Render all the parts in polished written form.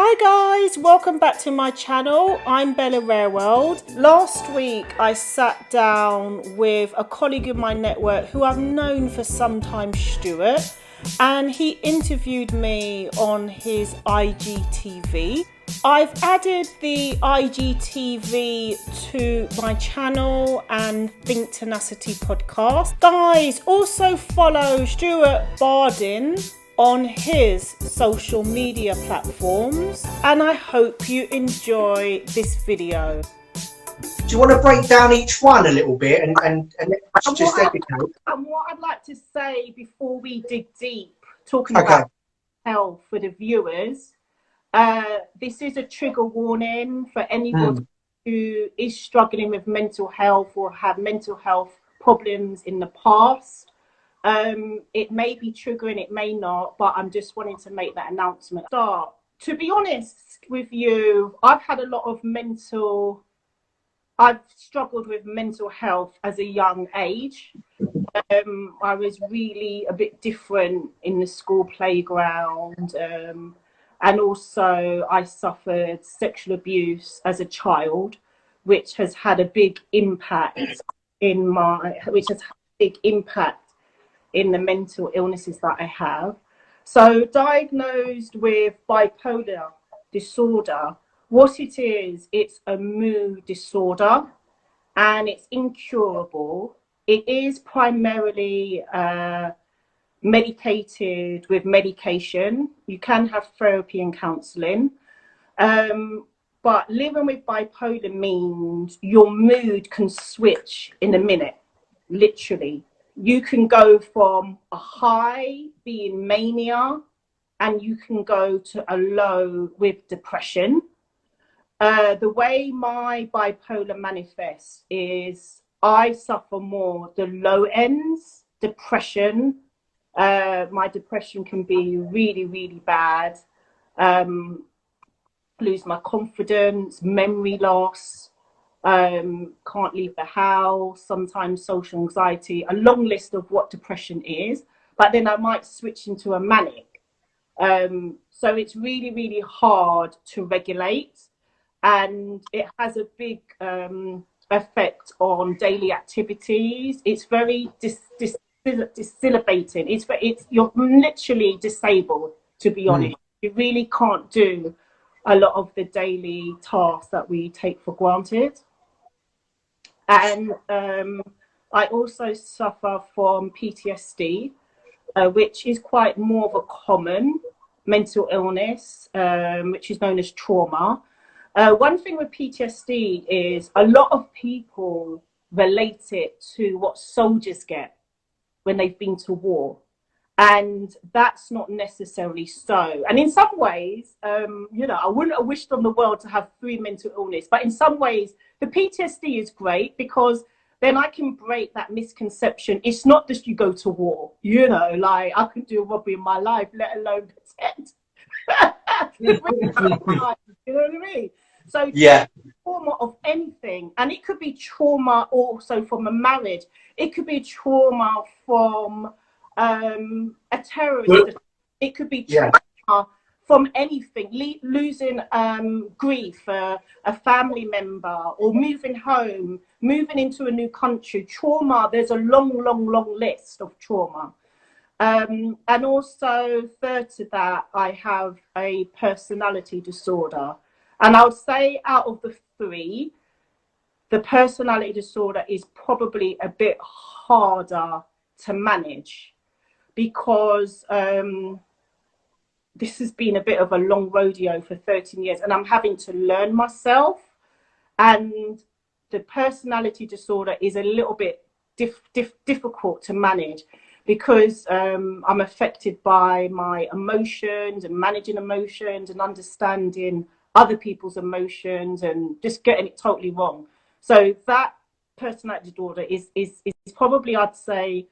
Hi guys, welcome back to my channel. I'm Bella Rareworld. Last week I sat down with a colleague of my network who I've known for some time, Stuart, and he interviewed me on his IGTV. I've added the IGTV to my channel and Think Tenacity podcast. Guys, also follow Stuart Bardin on his social media platforms, and I hope you enjoy this video. Do you want to break down each one a little bit and just educate? And what I'd like to say before we dig deep, talking about health for the viewers, this is a trigger warning for anybody who is struggling with mental health or had mental health problems in the past. It may be triggering, it may not, but I'm just wanting to make that announcement. To be honest with you, I've struggled with mental health as a young age. I was really a bit different in the school playground, and also I suffered sexual abuse as a child, which has had a big impact in the mental illnesses that I have. So diagnosed with bipolar disorder, what it is, it's a mood disorder and it's incurable. It is primarily medicated with medication. You can have therapy and counselling. But living with bipolar means your mood can switch in a minute, literally. You can go from a high being mania and you can go to a low with depression. The way my bipolar manifests is I suffer more the low ends, depression. My depression can be really, really bad. Lose my confidence, memory loss. Can't leave the house, sometimes social anxiety, a long list of what depression is, but then I might switch into a manic. So it's really, really hard to regulate, and it has a big effect on daily activities. It's very dissipating. You're literally disabled, to be honest. You really can't do a lot of the daily tasks that we take for granted. And I also suffer from PTSD, which is quite more of a common mental illness, which is known as trauma. One thing with PTSD is a lot of people relate it to what soldiers get when they've been to war. And that's not necessarily so. And in some ways, I wouldn't have wished on the world to have 3 mental illness. But in some ways, the PTSD is great because then I can break that misconception. It's not just you go to war, like I can do a robbery in my life, let alone pretend. You know what I mean? So trauma of anything, and it could be trauma also from a marriage. It could be trauma from a terrorist. It could be trauma from anything, losing grief, a family member, or moving home, moving into a new country. Trauma, there's a long list of trauma. And also, third to that, I have a personality disorder. And I would say out of the 3, the personality disorder is probably a bit harder to manage, because this has been a bit of a long rodeo for 13 years and I'm having to learn myself. And the personality disorder is a little bit difficult to manage because I'm affected by my emotions and managing emotions and understanding other people's emotions and just getting it totally wrong. So that personality disorder is probably, I'd say,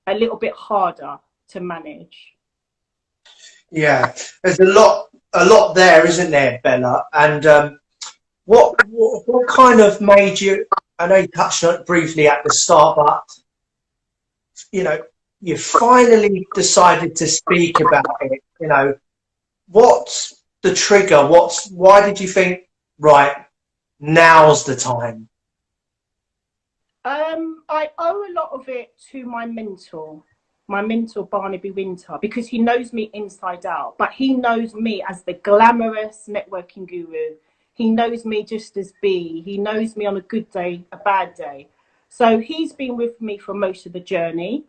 a little bit harder to manage. Yeah, there's a lot there, isn't there, Bella? And what kind of made you? I know you touched on it briefly at the start, but you finally decided to speak about it. What the trigger? Why did you think, right, now's the time? I owe a lot of it to my mentor, Barnaby Winter, because he knows me inside out, but he knows me as the glamorous networking guru. He knows me just as B. He knows me on a good day, a bad day. So he's been with me for most of the journey.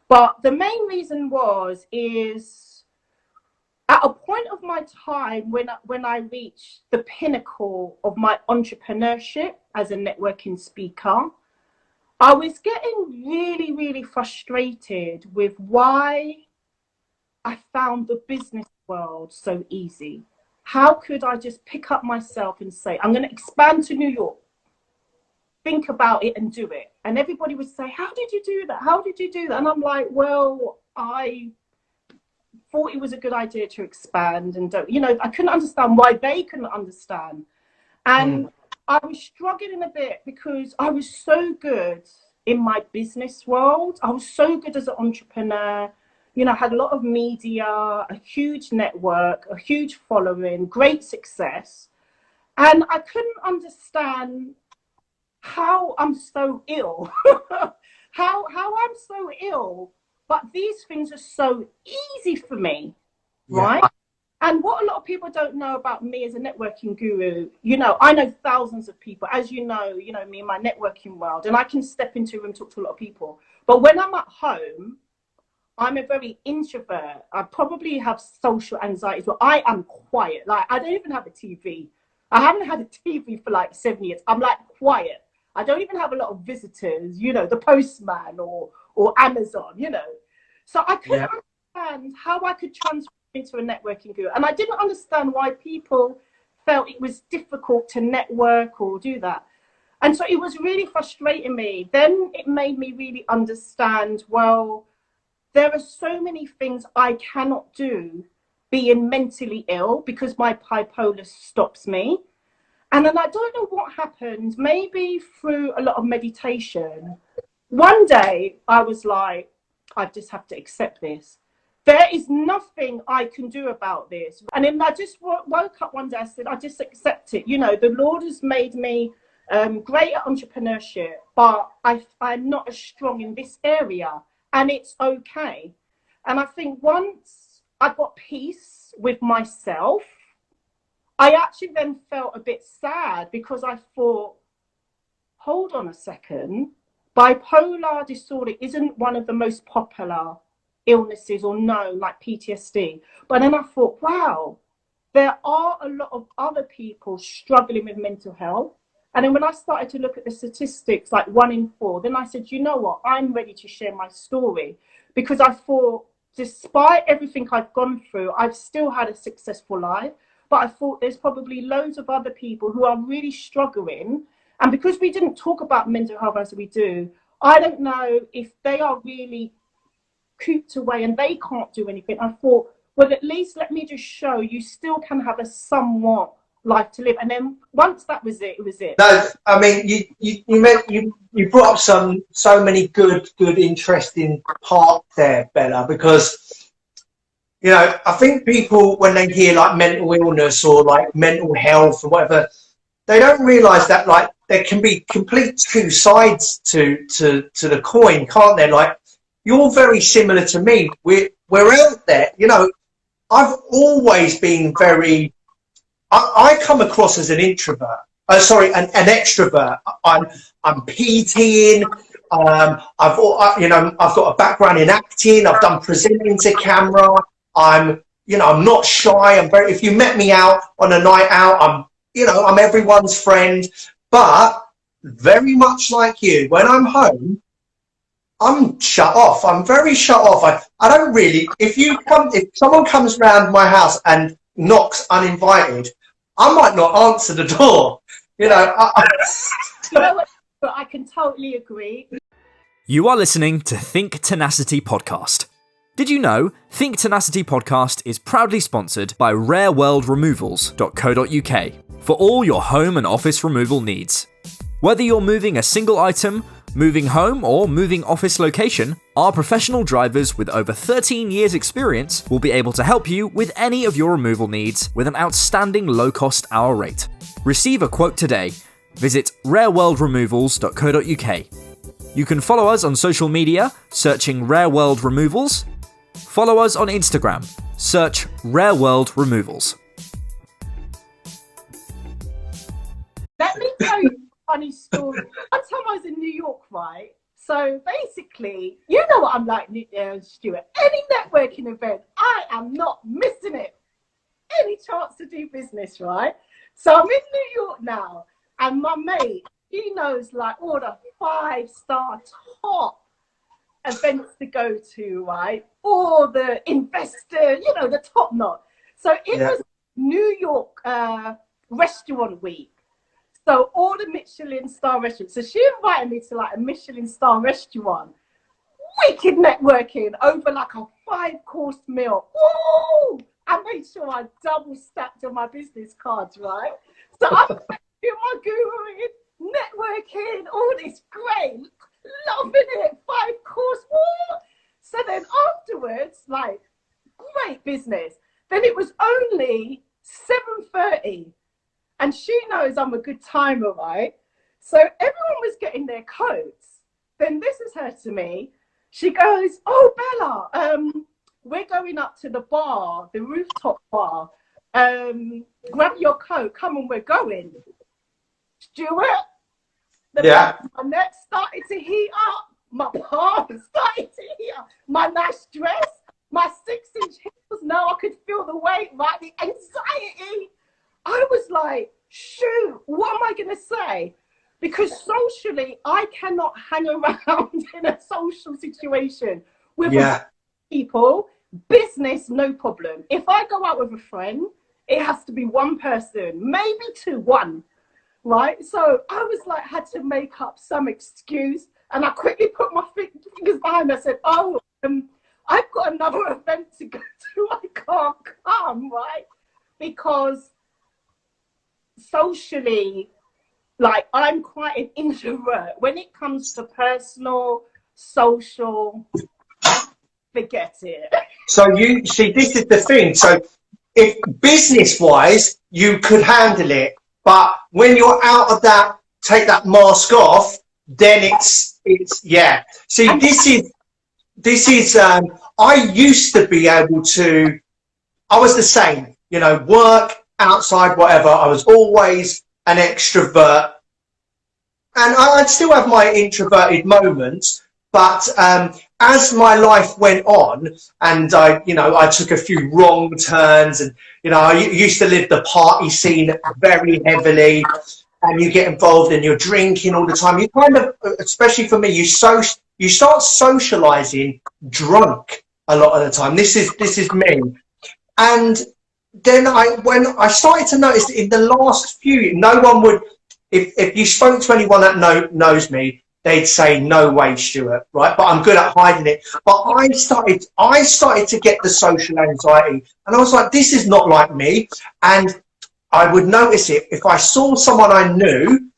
But the main reason is at a point of my time when I reached the pinnacle of my entrepreneurship as a networking speaker, I was getting really, really frustrated with why I found the business world so easy. How could I just pick up myself and say, I'm going to expand to New York, think about it and do it? And everybody would say, how did you do that? How did you do that? And I'm like, well, I thought it was a good idea to expand and don't, I couldn't understand why they couldn't understand. And I was struggling a bit because I was so good in my business world. I was so good as an entrepreneur. I had a lot of media, a huge network, a huge following, great success. And I couldn't understand how I'm so ill, how I'm so ill, but these things are so easy for me, right? And what a lot of people don't know about me as a networking guru, I know thousands of people, as you know me in my networking world, and I can step into a room, talk to a lot of people. But when I'm at home, I'm a very introvert. I probably have social anxiety, but I am quiet. Like, I don't even have a TV. I haven't had a TV for like 7 years. I'm like quiet. I don't even have a lot of visitors, the postman or Amazon, So I couldn't understand how I could transform into a networking guru. And I didn't understand why people felt it was difficult to network or do that. And so it was really frustrating me. Then it made me really understand, well, there are so many things I cannot do being mentally ill because my bipolar stops me. And then I don't know what happened, maybe through a lot of meditation. One day I was like, I just have to accept this. There is nothing I can do about this. And then I just woke up one day, I said, I just accept it. The Lord has made me great at entrepreneurship, but I'm not as strong in this area, and it's okay. And I think once I got peace with myself, I actually then felt a bit sad because I thought, hold on a second, bipolar disorder isn't one of the most popular illnesses or known, like PTSD. But then I thought, wow, there are a lot of other people struggling with mental health. And then when I started to look at the statistics, like 1 in 4, then I said, you know what, I'm ready to share my story, because I thought, despite everything I've gone through, I've still had a successful life. But I thought there's probably loads of other people who are really struggling. And because we didn't talk about mental health as we do, I don't know if they are really cooped away and they can't do anything. I thought, well, at least let me just show you still can have a somewhat life to live. And then once that was it, it was it. No, I mean, you brought up so many good, interesting parts there, Bella, because I think people, when they hear like mental illness or like mental health or whatever, they don't realise that like there can be complete two sides to the coin, can't there? Like, you're very similar to me. We're out there. I've always been very. I come across as an introvert. An extrovert. I'm PTing. I've got a background in acting. I've done presenting to camera. I'm not shy. If you met me out on a night out, I'm everyone's friend. But very much like you, when I'm home, I'm shut off. I'm very shut off. I don't really. If someone comes round my house and knocks uninvited, I might not answer the door. But I can totally agree. You are listening to Think Tenacity Podcast. Did you know Think Tenacity Podcast is proudly sponsored by rareworldremovals.co.uk for all your home and office removal needs. Whether you're moving a single item Moving home or moving office location, our professional drivers with over 13 years experience will be able to help you with any of your removal needs with an outstanding low-cost hour rate. Receive a quote today. Visit rareworldremovals.co.uk. You can follow us on social media, searching Rareworld Removals. Follow us on Instagram, search Rareworld Removals. Let me tell you a funny story. One time I was in New York, right? So basically, you know what I'm like, Stuart. Any networking event, I am not missing it. Any chance to do business, right? So I'm in New York now, and my mate, he knows like all the 5-star top events to go to, right? All the investor, you know, the top notch. So it was New York restaurant week. So all the Michelin star restaurants. So she invited me to like a Michelin star restaurant. Wicked networking over like a 5-course meal. Woo! I made sure I double stacked on my business cards, right? So I'm doing my Googling, networking, all this great, loving it, 5-course. Woo! So then afterwards, like, great business. Then it was only 7:30. And she knows I'm a good timer, right? So everyone was getting their coats. Then this is her to me. She goes, "Oh, Bella, we're going up to the bar, the rooftop bar. Grab your coat, come and we're going." Stuart, my neck started to heat up. My palms started to heat up. My nice dress, my 6-inch heels. Now I could feel the weight, right? The anxiety. I was like, shoot, what am I going to say? Because socially, I cannot hang around in a social situation with people. Business, no problem. If I go out with a friend, it has to be one person, maybe two, one, right? So I was like, had to make up some excuse. And I quickly put my fingers behind me. I said, oh, I've got another event to go to. I can't come, right? Because socially, like, I'm quite an introvert. When it comes to personal, social, forget it. So you see, this is the thing. So if business-wise, you could handle it, but when you're out of that, take that mask off, then it's yeah. See, this is. I used to be able to. I was the same, you know, work, outside, whatever. I was always an extrovert, and I'd still have my introverted moments. But as my life went on, and I took a few wrong turns, and I used to live the party scene very heavily, and you get involved and you're drinking all the time. You kind of, especially for me, you start socializing drunk a lot of the time. This is me, and then when I started to notice in the last few, no one would, if you spoke to anyone that knows me, they'd say, "No way, Stuart," right? But I'm good at hiding it. But I started to get the social anxiety, and I was like, this is not like me. And I would notice it if I saw someone I knew,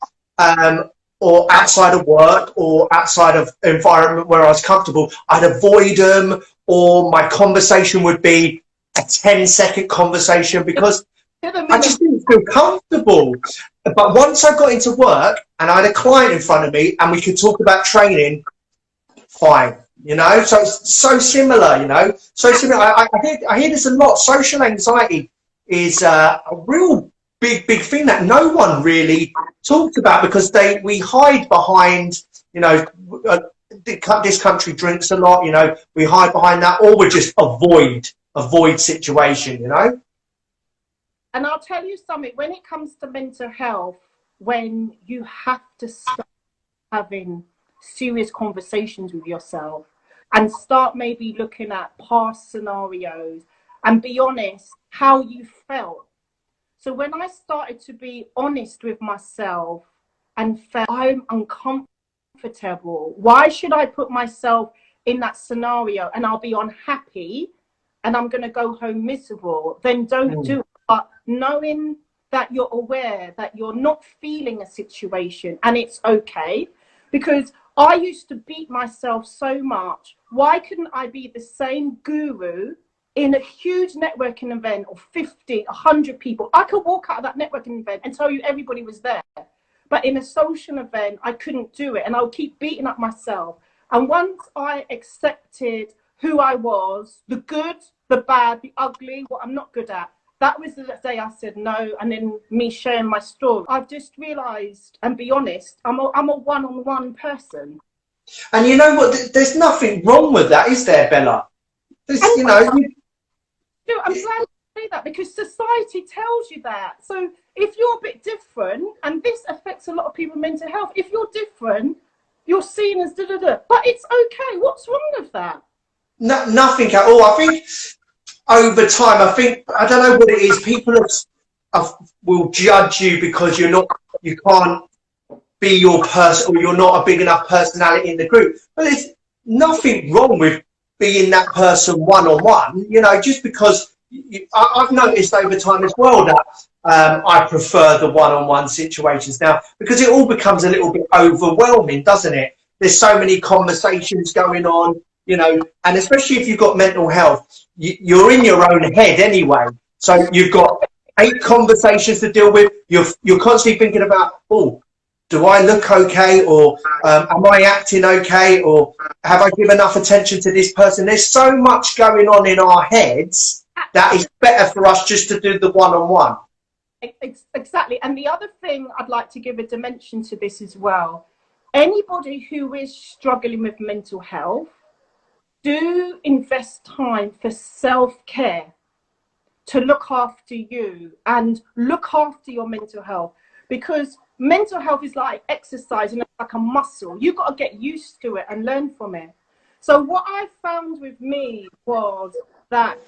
or outside of work or outside of environment where I was comfortable, I'd avoid them, or my conversation would be a 10-second conversation because I just didn't feel comfortable. But once I got into work and I had a client in front of me and we could talk about training, fine, so it's so similar, so similar. I hear this a lot. Social anxiety is a real big thing that no one really talks about because we hide behind, this country drinks a lot, we hide behind that, or we just avoid situation, And I'll tell you something, when it comes to mental health, when you have to start having serious conversations with yourself and start maybe looking at past scenarios and be honest how you felt. So when I started to be honest with myself and felt I'm uncomfortable, why should I put myself in that scenario and I'll be unhappy and I'm going to go home miserable? Then don't do it. But knowing that you're aware that you're not feeling a situation and it's okay, because I used to beat myself so much. Why couldn't I be the same guru in a huge networking event of 50, 100 people? I could walk out of that networking event and tell you everybody was there. But in a social event, I couldn't do it. And I would keep beating up myself. And once I accepted who I was, the good, the bad, the ugly, what I'm not good at, that was the day I said no. And then me sharing my story, I've just realised, and be honest, I'm a one-on-one person. And you know what? There's nothing wrong with that, is there, Bella? I'm glad you say that, because society tells you that. So if you're a bit different, and this affects a lot of people's mental health, if you're different, you're seen as da-da-da. But it's okay. What's wrong with that? No, nothing at all. I think over time, I don't know what it is. People will judge you because you can't be your person, or you're not a big enough personality in the group. But there's nothing wrong with being that person one-on-one. Just because I've noticed over time as well that I prefer the one-on-one situations now, because it all becomes a little bit overwhelming, doesn't it? There's so many conversations going on, and especially if you've got mental health, you're in your own head anyway. So you've got 8 conversations to deal with. You're constantly thinking about, oh, do I look okay? Or am I acting okay? Or have I given enough attention to this person? There's so much going on in our heads that it's better for us just to do the one-on-one. Exactly. And the other thing I'd like to give a dimension to this as well. Anybody who is struggling with mental health, do invest time for self-care, to look after you and look after your mental health, because mental health is like exercise, and it's like a muscle. You've got to get used to it and learn from it. So what I found with me was that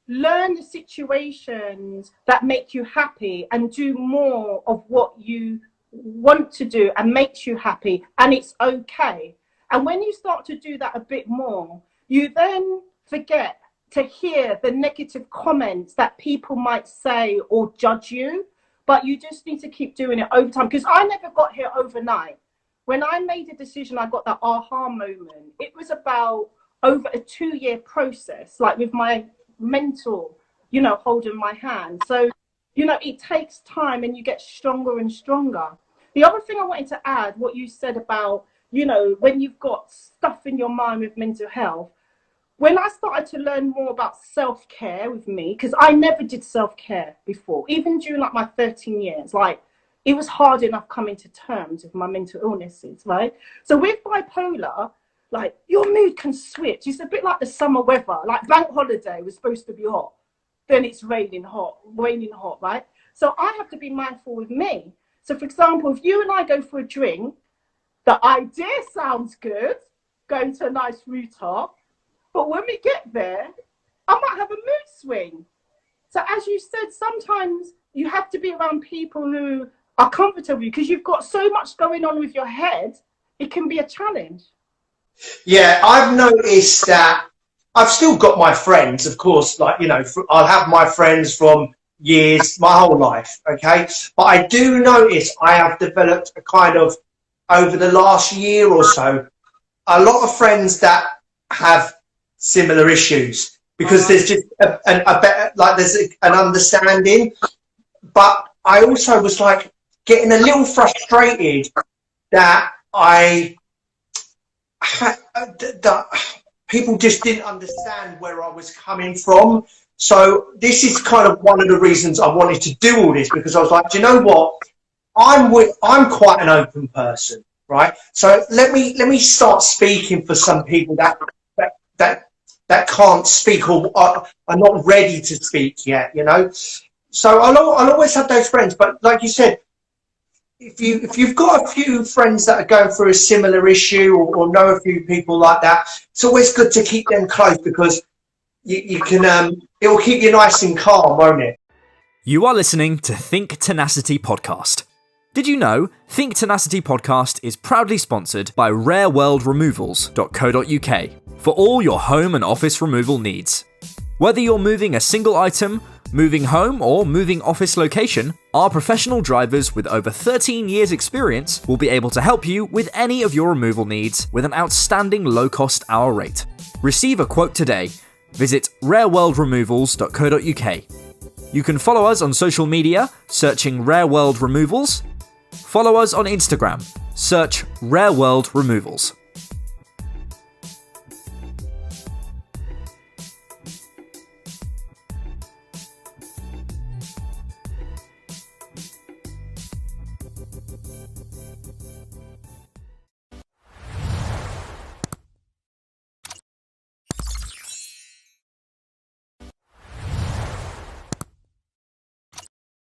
learn the situations that make you happy and do more of what you want to do and makes you happy, and it's okay. And when you start to do that a bit more, you then forget to hear the negative comments that people might say or judge you, but you just need to keep doing it over time. Because I never got here overnight. When I made a decision, I got that aha moment. It was about over a 2-year process, like with my mentor, holding my hand. So, it takes time, and you get stronger and stronger. The other thing I wanted to add, what you said about, when you've got stuff in your mind with mental health, when I started to learn more about self-care with me, because I never did self-care before, even during like my 13 years, like it was hard enough coming to terms with my mental illnesses, right? So with bipolar, like your mood can switch. It's a bit like the summer weather, like bank holiday was supposed to be hot, then it's raining hot, right? So I have to be mindful with me. So for example, if you and I go for a drink, the idea sounds good, going to a nice rooftop, but when we get there, I might have a mood swing. So as you said, sometimes you have to be around people who are comfortable, because you've got so much going on with your head, it can be a challenge. Yeah, I've noticed that I've still got my friends, of course, like, I'll have my friends from years, my whole life, okay? But I do notice I have developed a kind of, over the last year or so, a lot of friends that have similar issues, because there's just a better, like there's an understanding. But I also was like getting a little frustrated that people just didn't understand where I was coming from. So this is kind of one of the reasons I wanted to do all this, because I was like, do you know what? I'm quite an open person, right? So let me start speaking for some people that can't speak, or are not ready to speak yet, So I'll always have those friends. But like you said, if you've got a few friends that are going through a similar issue, or know a few people like that, it's always good to keep them close, because you can it will keep you nice and calm, won't it? You are listening to Think Tenacity Podcast. Did you know Think Tenacity Podcast is proudly sponsored by rareworldremovals.co.uk for all your home and office removal needs. Whether you're moving a single item Moving home or moving office location, our professional drivers with over 13 years experience will be able to help you with any of your removal needs with an outstanding low-cost hour rate. Receive a quote today. Visit rareworldremovals.co.uk. You can follow us on social media, searching Rareworld Removals. Follow us on Instagram, search Rareworld Removals.